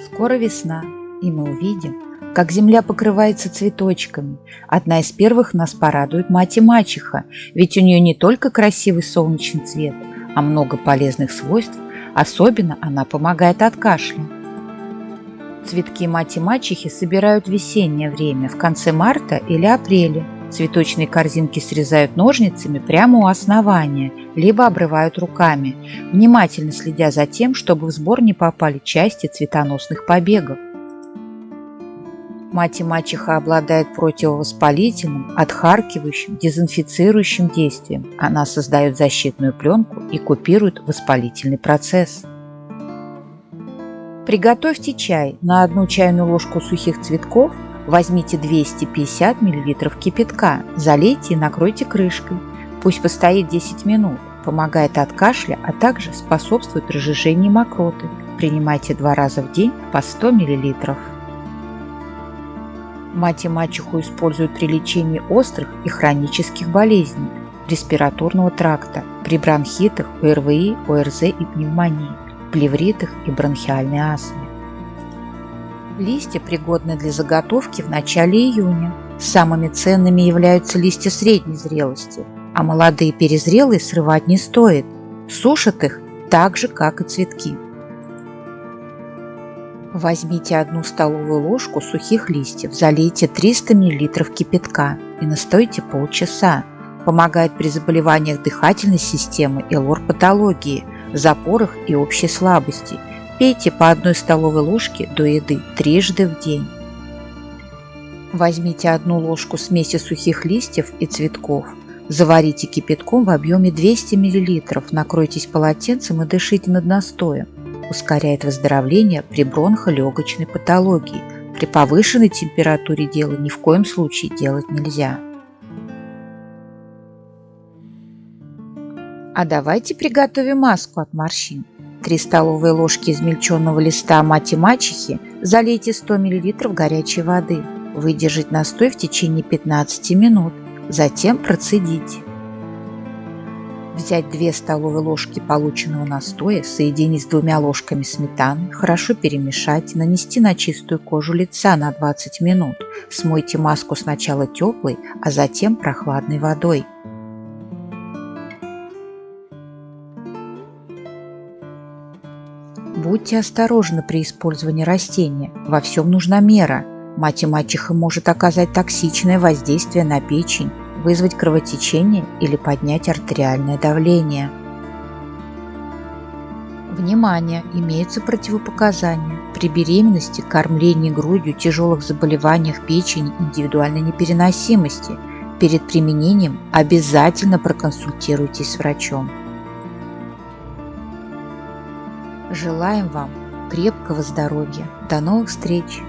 Скоро весна, и мы увидим, как земля покрывается цветочками. Одна из первых нас порадует мать и мачеха, ведь у нее не только красивый солнечный цвет, а много полезных свойств. Особенно она помогает от кашля. Цветки мать и мачехи собирают в весеннее время, в конце марта или апреля. Цветочные корзинки срезают ножницами прямо у основания, либо обрывают руками, внимательно следя за тем, чтобы в сбор не попали части цветоносных побегов. Мать и мачеха обладает противовоспалительным, отхаркивающим, дезинфицирующим действием. Она создает защитную пленку и купирует воспалительный процесс. Приготовьте чай. На 1 чайную ложку сухих цветков возьмите 250 мл кипятка, залейте и накройте крышкой. Пусть постоит 10 минут, помогает от кашля, а также способствует разжижению мокроты. Принимайте 2 раза в день по 100 мл. Мать и мачеху используют при лечении острых и хронических болезней респираторного тракта, при бронхитах, ОРВИ, ОРЗ и пневмонии, плевритах и бронхиальной астме. Листья пригодны для заготовки в начале июня. Самыми ценными являются листья средней зрелости, а молодые перезрелые срывать не стоит. Сушат их так же, как и цветки. Возьмите 1 столовую ложку сухих листьев, залейте 300 мл кипятка и настойте полчаса. Помогает при заболеваниях дыхательной системы и лор-патологии, запорах и общей слабости. Пейте по 1 столовой ложке до еды 3 раза в день. Возьмите 1 ложку смеси сухих листьев и цветков, заварите кипятком в объеме 200 мл, накройтесь полотенцем и дышите над настоем. Ускоряет выздоровление при бронхолегочной патологии. При повышенной температуре дело ни в коем случае делать нельзя. А давайте приготовим маску от морщин. 3 столовые ложки измельченного листа мать и мачехи залейте 100 мл горячей воды. Выдержать настой в течение 15 минут. Затем процедить. Взять 2 столовые ложки полученного настоя, соединить с 2 ложками сметаны, хорошо перемешать, нанести на чистую кожу лица на 20 минут. Смойте маску сначала теплой, а затем прохладной водой. Будьте осторожны при использовании растения. Во всем нужна мера. Мать и мачеха может оказать токсичное воздействие на печень, вызвать кровотечение или поднять артериальное давление. Внимание! Имеются противопоказания. При беременности, кормлении грудью, тяжелых заболеваниях печени, индивидуальной непереносимости. Перед применением обязательно проконсультируйтесь с врачом. Желаем вам крепкого здоровья. До новых встреч!